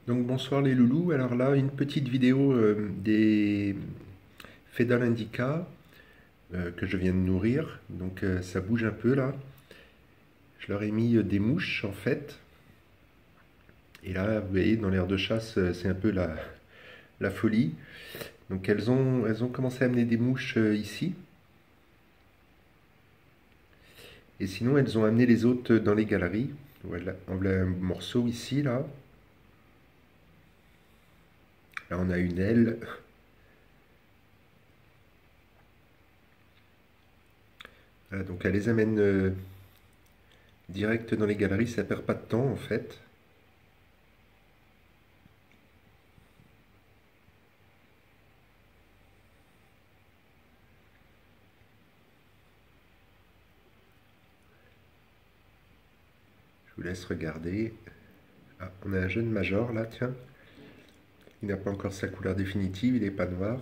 Donc bonsoir les loulous, alors là une petite vidéo des Fedal Indica que je viens de nourrir, donc ça bouge un peu là. Je leur ai mis des mouches en fait, et là vous voyez dans l'air de chasse c'est un peu la folie. Donc elles ont commencé à amener des mouches ici, et sinon elles ont amené les autres dans les galeries. Voilà un morceau ici là, là on a une aile. Voilà, donc elle les amène direct dans les galeries, ça perd pas de temps en fait. Je vous laisse regarder. Ah, on a un jeune major là, tiens. Il n'a pas encore sa couleur définitive, il n'est pas noir.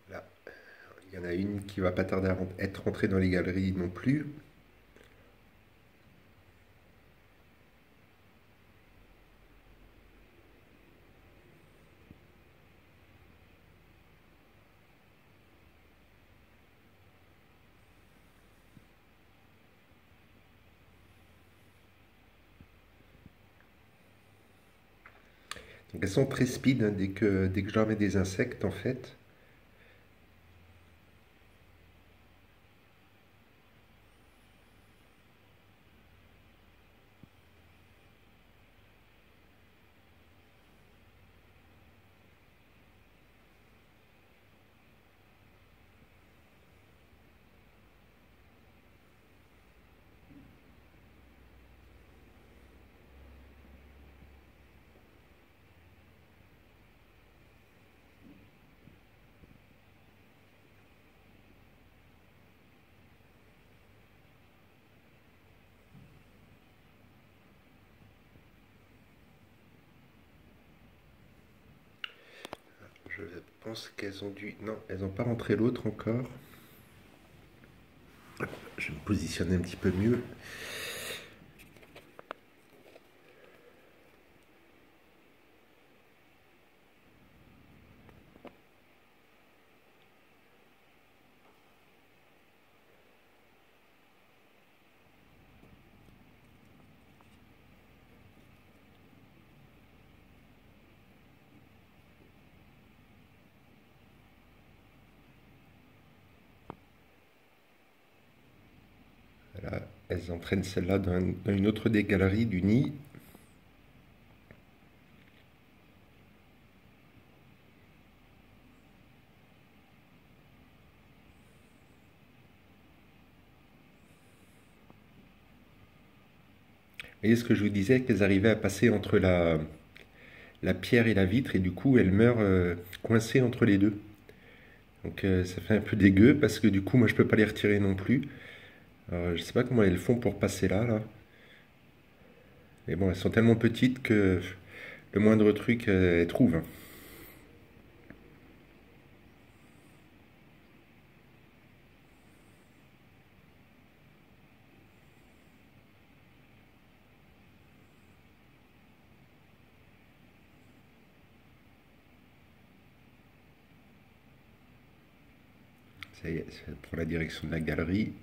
Là, il y en a une qui va pas tarder à être rentrée dans les galeries non plus. Donc elles sont très speed hein, dès que je leur mets des insectes en fait. Je pense qu'elles ont dû... Non, elles n'ont pas rentré l'autre encore. Je vais me positionner un petit peu mieux. Voilà, elles entraînent celle-là dans une autre des galeries du nid. Vous voyez ce que je vous disais, qu'elles arrivaient à passer entre la pierre et la vitre, et du coup elles meurent coincées entre les deux. Donc ça fait un peu dégueu parce que du coup moi je peux pas les retirer non plus. Alors, je sais pas comment elles font pour passer là. Mais bon, elles sont tellement petites que le moindre truc elles trouvent, hein. Ça y est, ça prend la direction de la galerie.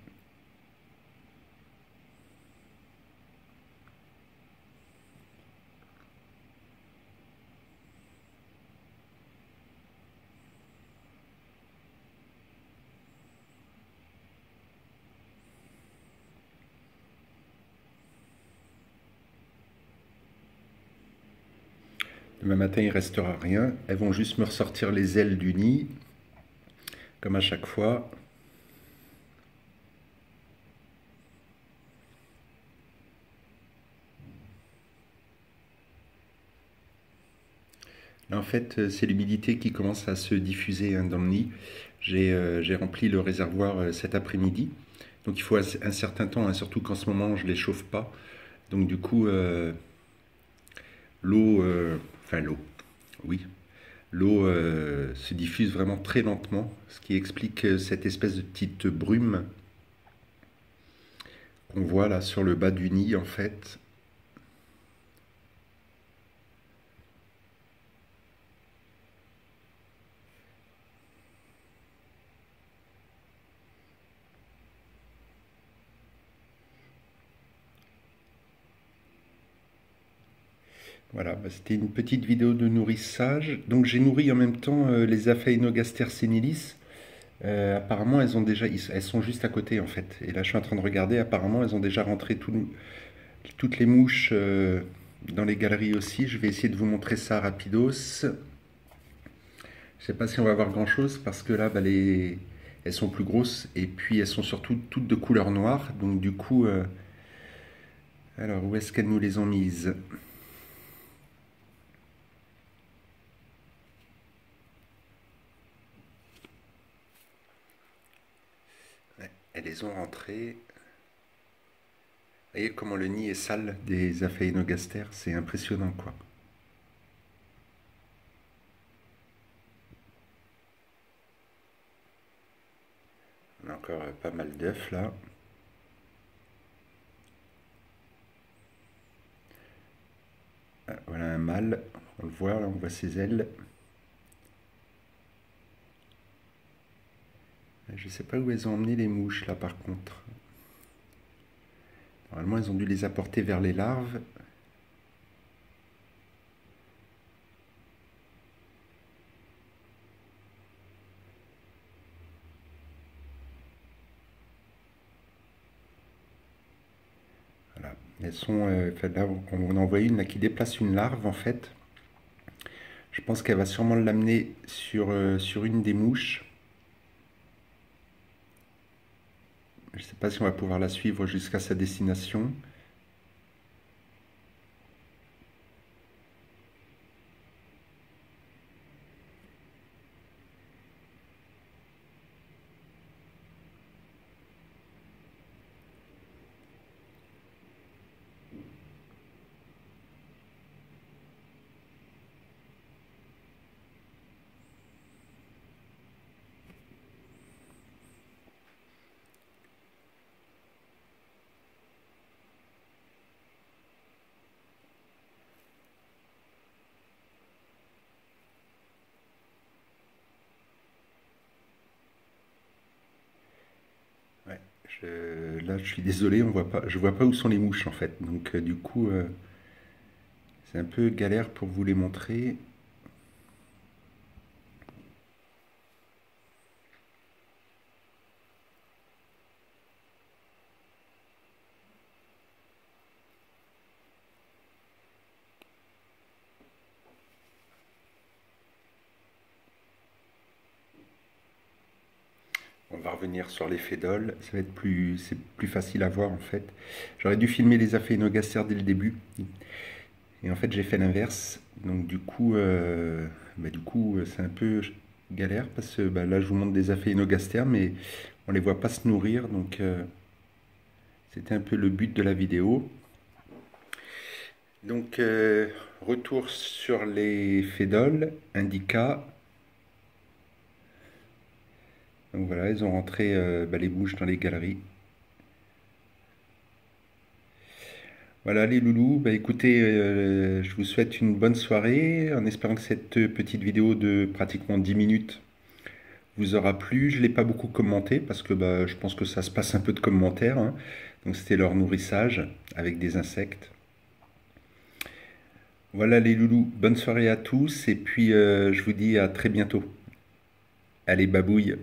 Demain matin il restera rien. Elles vont juste me ressortir les ailes du nid, comme à chaque fois. En fait, c'est l'humidité qui commence à se diffuser hein, dans le nid. J'ai rempli le réservoir cet après-midi. Donc il faut un certain temps, hein, surtout qu'en ce moment je ne les chauffe pas. Donc du coup, l'eau, enfin l'eau, oui, l'eau se diffuse vraiment très lentement, ce qui explique cette espèce de petite brume qu'on voit là sur le bas du nid en fait. Voilà, bah, c'était une petite vidéo de nourrissage. Donc j'ai nourri en même temps les Aphaenogaster senilis. Apparemment, elles sont juste à côté en fait. Et là, je suis en train de regarder. Apparemment, elles ont déjà rentré toutes les mouches dans les galeries aussi. Je vais essayer de vous montrer ça rapidos. Je ne sais pas si on va voir grand chose parce que là, bah, elles sont plus grosses et puis elles sont surtout toutes de couleur noire. Donc du coup, alors où est-ce qu'elles nous les ont mises? Ouais, elles les ont rentrées. Vous voyez comment le nid est sale des Aphaenogaster, c'est impressionnant quoi. On a encore pas mal d'œufs là. Ah, voilà un mâle, on le voit là, on voit ses ailes. Je ne sais pas où elles ont emmené les mouches là par contre. Normalement elles ont dû les apporter vers les larves. Voilà. Elles sont, enfin, là, on en voit une là, qui déplace une larve en fait. Je pense qu'elle va sûrement l'amener sur une des mouches. Je ne sais pas si on va pouvoir la suivre jusqu'à sa destination. Ouais, là je suis désolé, je vois pas où sont les mouches en fait. Donc du coup, c'est un peu galère pour vous les montrer. On va revenir sur les fédoles, c'est plus facile à voir en fait. J'aurais dû filmer les Aphaenogaster dès le début, et en fait j'ai fait l'inverse. Donc du coup c'est un peu galère parce que bah, là je vous montre des Aphaenogaster, mais on les voit pas se nourrir, donc c'était un peu le but de la vidéo. Donc retour sur les fédoles, indica. Donc voilà, ils ont rentré bah, les mouches dans les galeries. Voilà les loulous, bah écoutez, je vous souhaite une bonne soirée en espérant que cette petite vidéo de pratiquement 10 minutes vous aura plu. Je ne l'ai pas beaucoup commenté parce que bah, je pense que ça se passe un peu de commentaires, hein. Donc c'était leur nourrissage avec des insectes. Voilà les loulous, bonne soirée à tous et puis je vous dis à très bientôt. Allez, babouille!